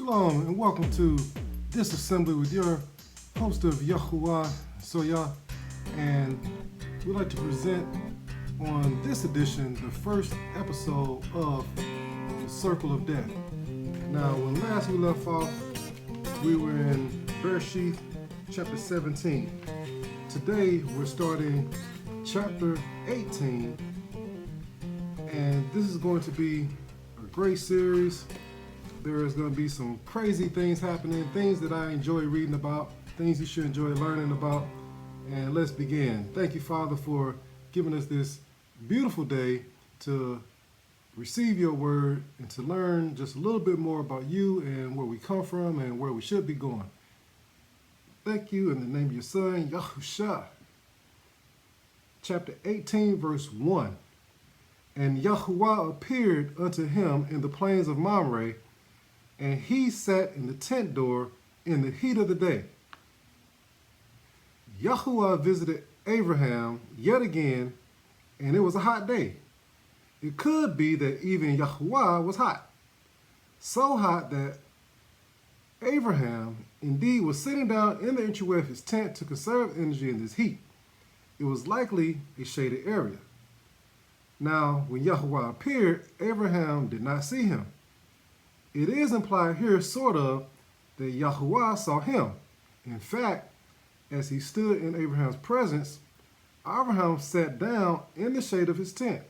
Shalom and welcome to this assembly with your host of Yahuwah Soya, and we'd like to present on this edition the first episode of the Circle of Death. Now, when last we left off, we were in Bere'Shiyth chapter 17. Today we're starting chapter 18, and this is going to be a great series. There is going to be some crazy things happening, things that I enjoy reading about, things you should enjoy learning about. And let's begin. Thank you, Father, for giving us this beautiful day to receive your word and to learn just a little bit more about you and where we come from and where we should be going. Thank you in the name of your son, Yahusha. Chapter 18, verse 1. And Yahuwah appeared unto him in the plains of Mamre, and he sat in the tent door in the heat of the day. Yahuwah visited Abraham yet again, and it was a hot day. It could be that even Yahuwah was hot. So hot that Abraham indeed was sitting down in the entryway of his tent to conserve energy in this heat. It was likely a shaded area. Now, when Yahuwah appeared, Abraham did not see him. It is implied here, sort of, that Yahuwah saw him. In fact, as he stood in Abraham's presence, Abraham sat down in the shade of his tent.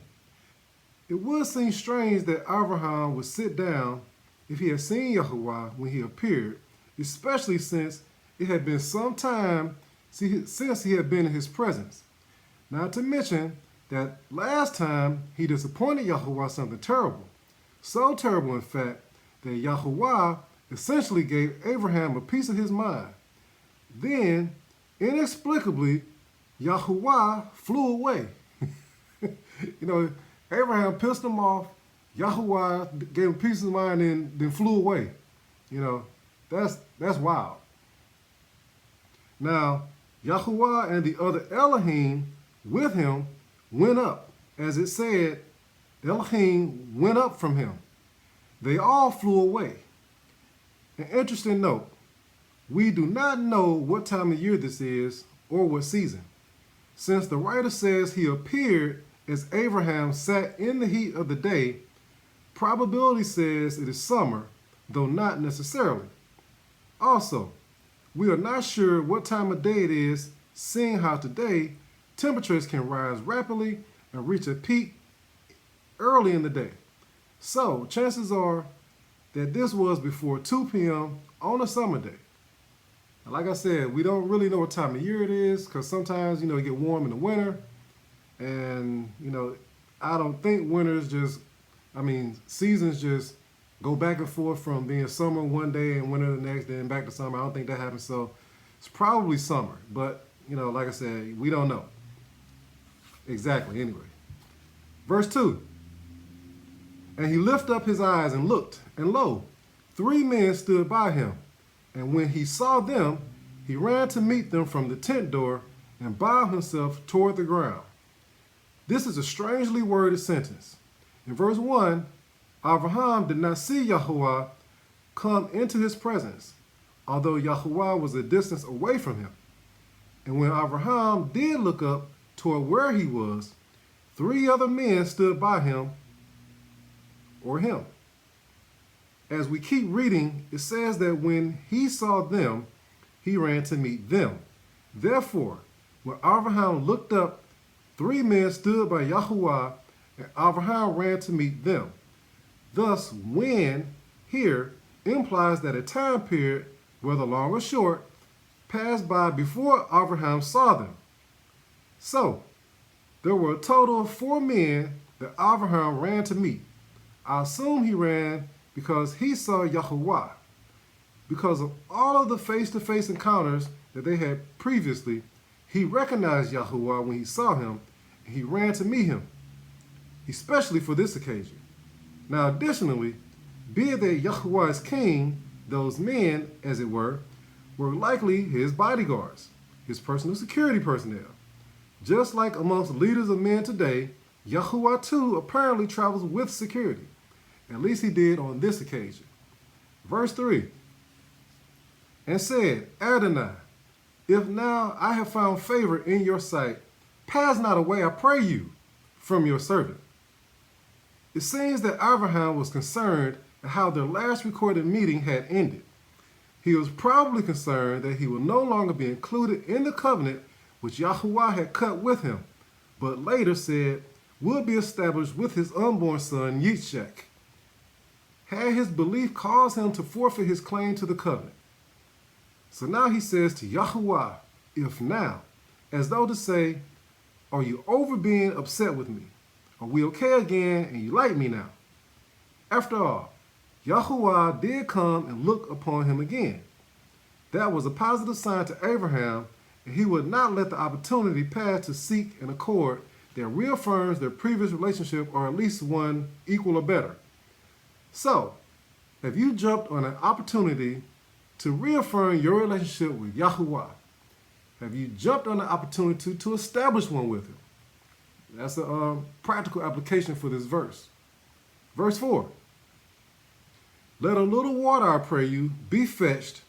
It would seem strange that Abraham would sit down if he had seen Yahuwah when he appeared, especially since it had been some time since he had been in his presence. Not to mention that last time he disappointed Yahuwah something terrible. So terrible, in fact, that Yahuwah essentially gave Abraham a piece of his mind. Then, inexplicably, Yahuwah flew away. Abraham pissed him off. Yahuwah gave him a piece of his mind and then flew away. That's wild. Now, Yahuwah and the other Elohim with him went up. As it said, Elohim went up from him. They all flew away. An interesting note, we do not know what time of year this is or what season. Since the writer says he appeared as Abraham sat in the heat of the day, probability says it is summer, though not necessarily. Also, we are not sure what time of day it is, seeing how today temperatures can rise rapidly and reach a peak early in the day. So, chances are that this was before 2 p.m. on a summer day. And like I said, we don't really know what time of year it is because sometimes, it get warm in the winter. And, I don't think seasons just go back and forth from being summer one day and winter the next, then back to summer. I don't think that happens. So, it's probably summer. But, like I said, we don't know exactly anyway. Verse 2. And he lifted up his eyes and looked, and lo, 3 men stood by him. And when he saw them, he ran to meet them from the tent door and bowed himself toward the ground. This is a strangely worded sentence. In verse 1, Abraham did not see Yahuwah come into his presence, although Yahuwah was a distance away from him. And when Abraham did look up toward where he was, 3 other men stood by him, or him. As we keep reading, it says that when he saw them, he ran to meet them. Therefore, when Abraham looked up, 3 men stood by Yahuwah, and Abraham ran to meet them. Thus, when here implies that a time period, whether long or short, passed by before Abraham saw them. So, there were a total of 4 men that Abraham ran to meet. I assume he ran because he saw Yahuwah. Because of all of the face-to-face encounters that they had previously, he recognized Yahuwah when he saw him, and he ran to meet him, especially for this occasion. Now, additionally, be it that Yahuwah is king, those men, as it were likely his bodyguards, his personal security personnel. Just like amongst leaders of men today, Yahuwah too apparently travels with security. At least he did on this occasion. Verse 3. And said, Adonai, if now I have found favor in your sight, pass not away, I pray you, from your servant. It seems that Abraham was concerned at how their last recorded meeting had ended. He was probably concerned that he would no longer be included in the covenant which Yahuwah had cut with him, but later said would be established with his unborn son Yitzchak. Had his belief caused him to forfeit his claim to the covenant? So now he says to Yahuwah, if now, as though to say, are you over being upset with me? Are we okay again and you like me now? After all, Yahuwah did come and look upon him again. That was a positive sign to Abraham, and he would not let the opportunity pass to seek an accord that reaffirms their previous relationship, or at least one equal or better. So, have you jumped on an opportunity to reaffirm your relationship with Yahuwah? Have you jumped on the opportunity to establish one with him? That's a practical application for this verse. Verse 4. Let a little water, I pray you, be fetched,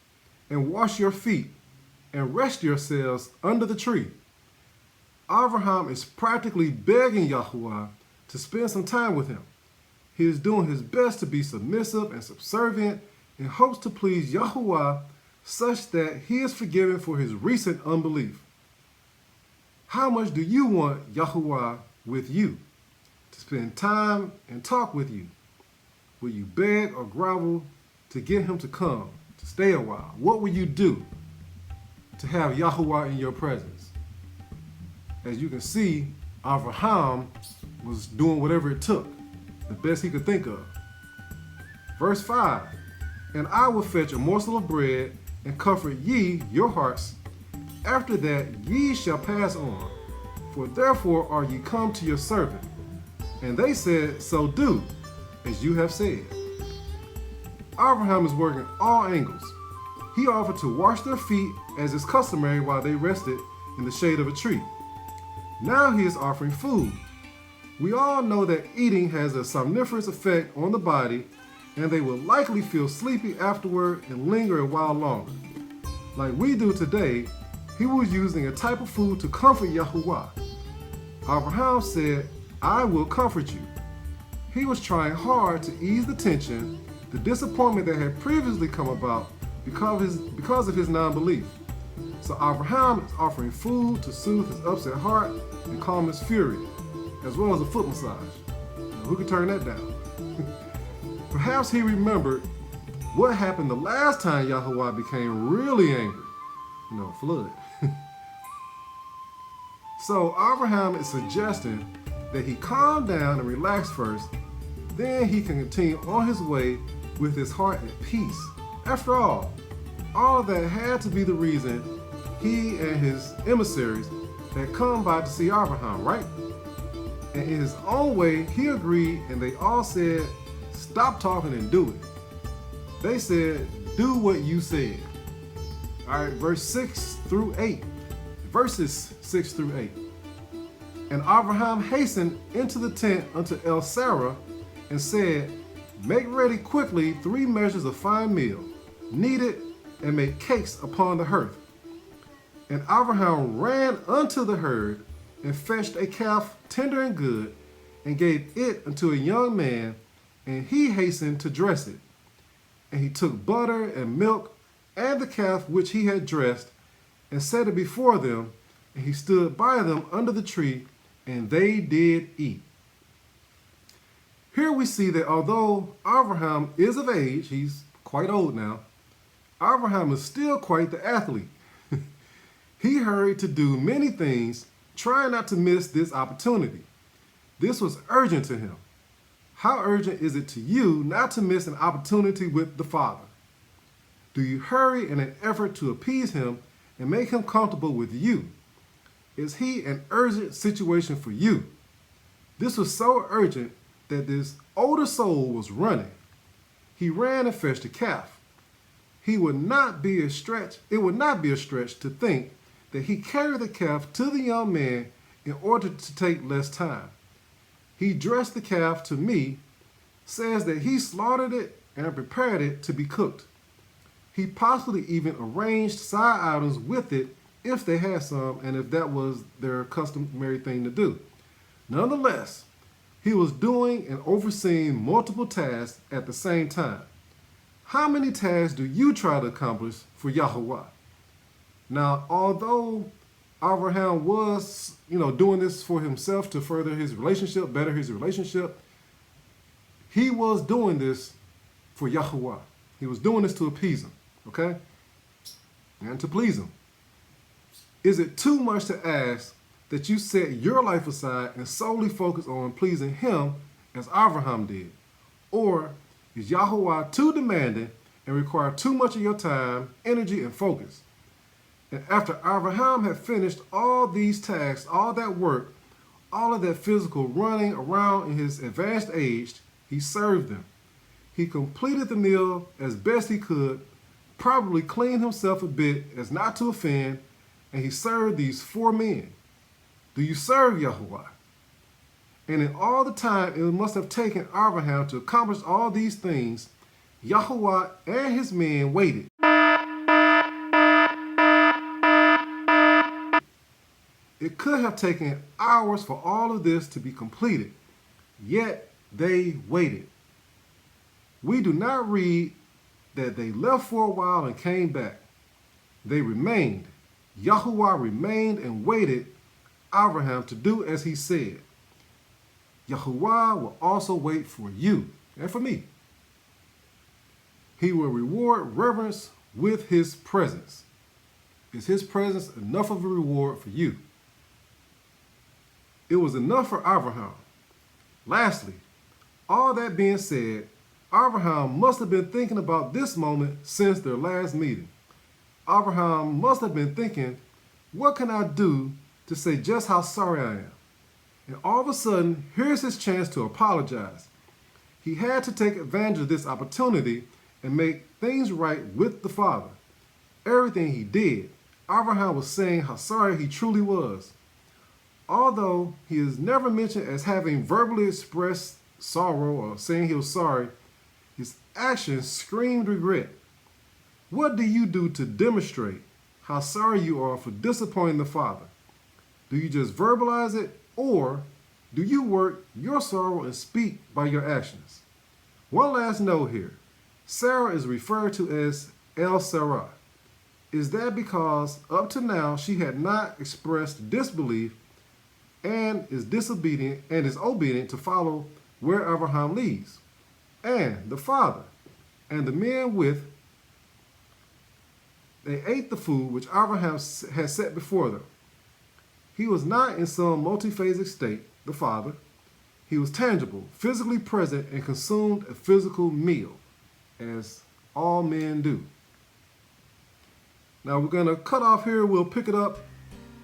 and wash your feet, and rest yourselves under the tree. Abraham is practically begging Yahuwah to spend some time with him. He is doing his best to be submissive and subservient in hopes to please Yahuwah such that he is forgiven for his recent unbelief. How much do you want Yahuwah with you, to spend time and talk with you? Will you beg or grovel to get him to come, to stay a while? What will you do to have Yahuwah in your presence? As you can see, Abraham was doing whatever it took, the best he could think of. Verse 5, and I will fetch a morsel of bread and comfort ye your hearts. After that ye shall pass on, for therefore are ye come to your servant. And they said, so do, as you have said. Abraham is working all angles. He offered to wash their feet as is customary while they rested in the shade of a tree. Now he is offering food. We all know that eating has a somniferous effect on the body, and they will likely feel sleepy afterward and linger a while longer. Like we do today, he was using a type of food to comfort Yahuwah. Abraham said, I will comfort you. He was trying hard to ease the tension, the disappointment that had previously come about because of his non-belief. So Abraham is offering food to soothe his upset heart and calm his fury, as well as a foot massage. Now, who could turn that down? Perhaps he remembered what happened the last time Yahuwah became really angry. Flood. So Abraham is suggesting that he calm down and relax first, then he can continue on his way with his heart at peace. After all of that had to be the reason he and his emissaries had come by to see Abraham, right? And in his own way, he agreed, and they all said, stop talking and do it. They said, do what you said. All right, verse 6 through 8. Verses 6 through 8. And Abraham hastened into the tent unto El Sarah and said, make ready quickly 3 measures of fine meal, knead it, and make cakes upon the hearth. And Abraham ran unto the herd and fetched a calf tender and good, and gave it unto a young man, and he hastened to dress it. And he took butter and milk and the calf which he had dressed, and set it before them, and he stood by them under the tree, and they did eat. Here we see that although Abraham is of age, he's quite old now, Abraham is still quite the athlete. He hurried to do many things, trying not to miss this opportunity. This was urgent to him. How urgent is it to you not to miss an opportunity with the Father? Do you hurry in an effort to appease him and make him comfortable with you? Is he an urgent situation for you? This was so urgent that this older soul was running. He ran and fetched a calf. It would not be a stretch to think that he carried the calf to the young man in order to take less time. He dressed the calf, to me, says that he slaughtered it and prepared it to be cooked. He possibly even arranged side items with it if they had some and if that was their customary thing to do. Nonetheless, he was doing and overseeing multiple tasks at the same time. How many tasks do you try to accomplish for Yahweh? Now, although Abraham was, doing this for himself to further his relationship, better his relationship, he was doing this for Yahweh. He was doing this to appease him, okay? And to please him. Is it too much to ask that you set your life aside and solely focus on pleasing him as Abraham did? Or is Yahweh too demanding and require too much of your time, energy, and focus? And after Abraham had finished all these tasks, all that work, all of that physical running around in his advanced age, he served them. He completed the meal as best he could, probably cleaned himself a bit as not to offend, and he served these 4 men. Do you serve Yahweh? And in all the time it must have taken Abraham to accomplish all these things, Yahweh and his men waited. It could have taken hours for all of this to be completed, yet they waited. We do not read that they left for a while and came back. They remained. Yahweh remained and waited Abraham to do as he said. Yahweh will also wait for you and for me. He will reward reverence with his presence. Is his presence enough of a reward for you? It was enough for Abraham. Lastly, all that being said, Abraham must have been thinking about this moment since their last meeting. Abraham must have been thinking, what can I do to say just how sorry I am? And all of a sudden, here's his chance to apologize. He had to take advantage of this opportunity and make things right with the Father. Everything he did, Abraham was saying how sorry he truly was. Although he is never mentioned as having verbally expressed sorrow or saying he was sorry, his actions screamed regret. What do you do to demonstrate how sorry you are for disappointing the Father? Do you just verbalize it, or do you work your sorrow and speak by your actions? One last note here. Sarah is referred to as El Sarah. Is that because up to now she had not expressed disbelief and is obedient to follow where Abraham leads? And the Father and the men they ate the food which Abraham had set before them. He was not in some multiphasic state, the Father. He was tangible, physically present, and consumed a physical meal, as all men do. Now we're going to cut off here. We'll pick it up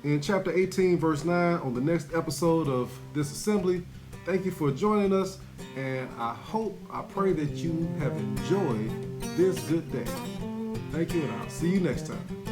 in chapter 18, verse 9 on the next episode of this assembly. Thank you for joining us, and I pray that you have enjoyed this good day. Thank you, and I'll see you next time.